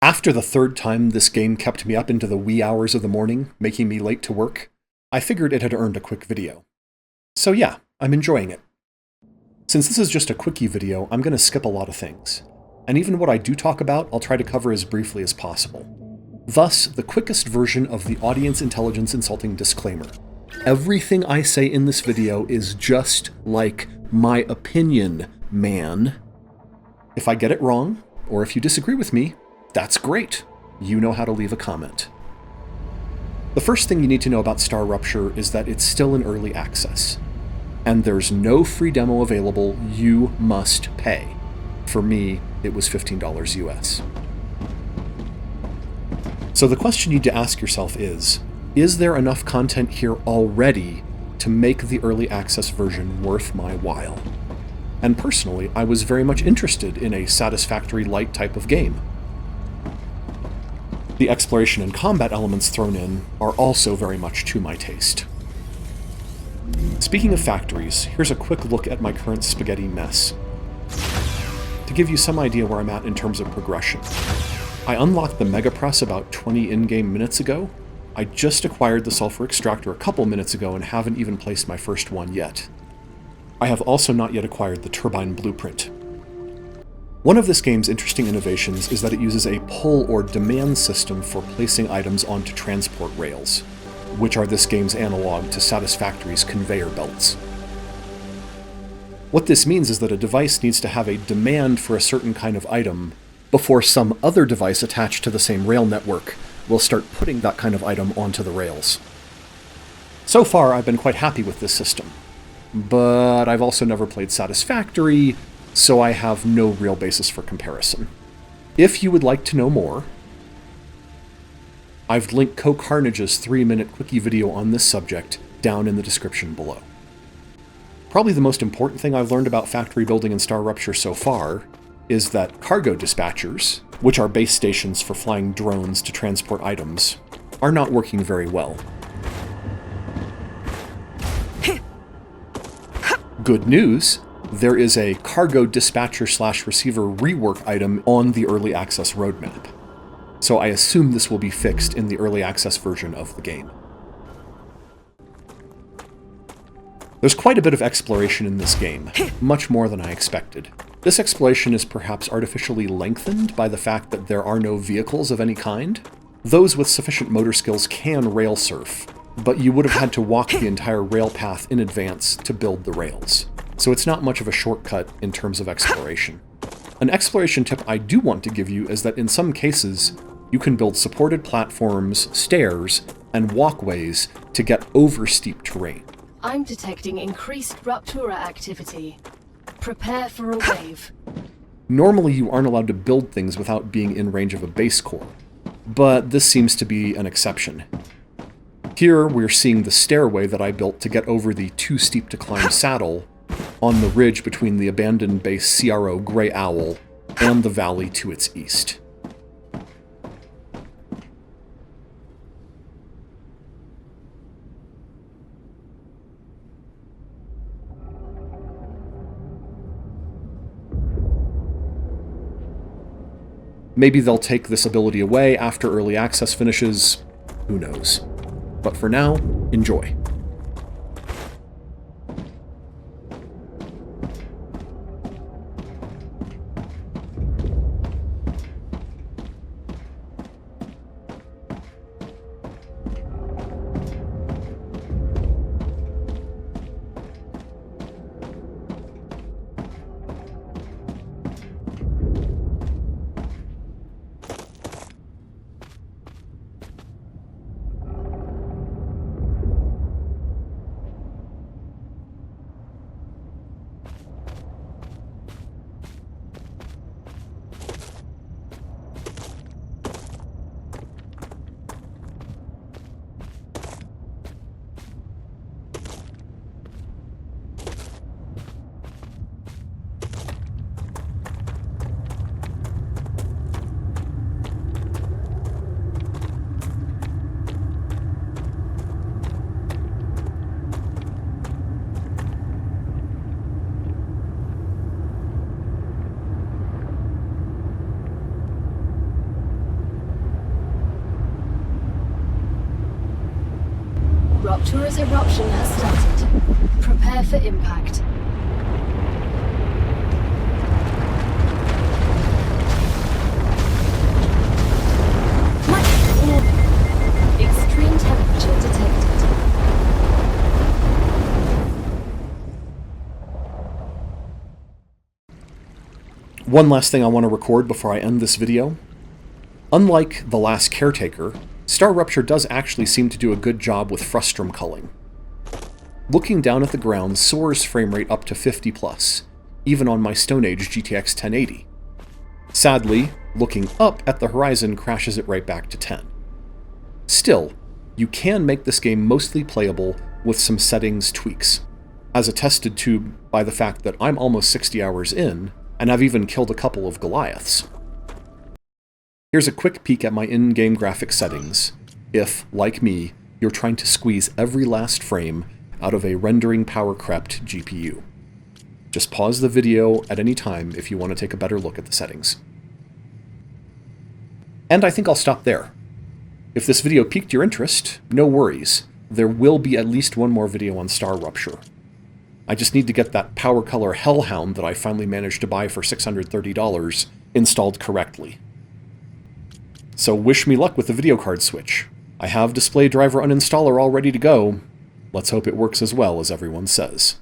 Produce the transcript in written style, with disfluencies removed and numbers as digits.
After the third time this game kept me up into the wee hours of the morning, making me late to work, I figured it had earned a quick video. So yeah, I'm enjoying it. Since this is just a quickie video, I'm going to skip a lot of things. And even what I do talk about, I'll try to cover as briefly as possible. Thus, the quickest version of the audience intelligence insulting disclaimer. Everything I say in this video is just like my opinion, man. If I get it wrong, or if you disagree with me, that's great. You know how to leave a comment. The first thing you need to know about Star Rupture is that it's still in early access. And there's no free demo available, you must pay. For me, it was $15 US. So the question you need to ask yourself is there enough content here already to make the early access version worth my while? And personally, I was very much interested in a satisfactory light type of game. The exploration and combat elements thrown in are also very much to my taste. Speaking of factories, here's a quick look at my current spaghetti mess. To give you some idea where I'm at in terms of progression. I unlocked the Mega Press about 20 in-game minutes ago. I just acquired the Sulfur Extractor a couple minutes ago and haven't even placed my first one yet. I have also not yet acquired the Turbine Blueprint. One of this game's interesting innovations is that it uses a pull or demand system for placing items onto transport rails, which are this game's analog to Satisfactory's conveyor belts. What this means is that a device needs to have a demand for a certain kind of item before some other device attached to the same rail network will start putting that kind of item onto the rails. So far, I've been quite happy with this system, but I've also never played Satisfactory, so I have no real basis for comparison. If you would like to know more, I've linked CoCarnage's 3-minute quickie video on this subject down in the description below. Probably the most important thing I've learned about factory building in Star Rupture so far is that cargo dispatchers, which are base stations for flying drones to transport items, are not working very well. Good news! There is a cargo dispatcher/receiver rework item on the early access roadmap. So I assume this will be fixed in the early access version of the game. There's quite a bit of exploration in this game, much more than I expected. This exploration is perhaps artificially lengthened by the fact that there are no vehicles of any kind. Those with sufficient motor skills can rail surf, but you would have had to walk the entire rail path in advance to build the rails. So it's not much of a shortcut in terms of exploration. An exploration tip I do want to give you is that in some cases, you can build supported platforms, stairs, and walkways to get over steep terrain. I'm detecting increased Ruptura activity. Prepare for a wave. Normally you aren't allowed to build things without being in range of a base core, but this seems to be an exception. Here we're seeing the stairway that I built to get over the too steep to climb saddle on the ridge between the abandoned base CRO Grey Owl and the valley to its east. Maybe they'll take this ability away after early access finishes, who knows. But for now, enjoy. Ruptura's eruption has started. Prepare for impact. Extreme temperature detected. One last thing I want to record before I end this video. Unlike the last Caretaker, Star Rupture does actually seem to do a good job with frustum culling. Looking down at the ground soars frame rate up to 50 plus, even on my Stone Age GTX 1080. Sadly, looking up at the horizon crashes it right back to 10. Still, you can make this game mostly playable with some settings tweaks, as attested to by the fact that I'm almost 60 hours in, and I've even killed a couple of Goliaths. Here's a quick peek at my in-game graphics settings, if, like me, you're trying to squeeze every last frame out of a rendering power-crept GPU. Just pause the video at any time if you want to take a better look at the settings. And I think I'll stop there. If this video piqued your interest, no worries. There will be at least one more video on Star Rupture. I just need to get that Power Color Hellhound that I finally managed to buy for $630 installed correctly. So wish me luck with the video card switch. I have Display Driver Uninstaller all ready to go. Let's hope it works as well as everyone says.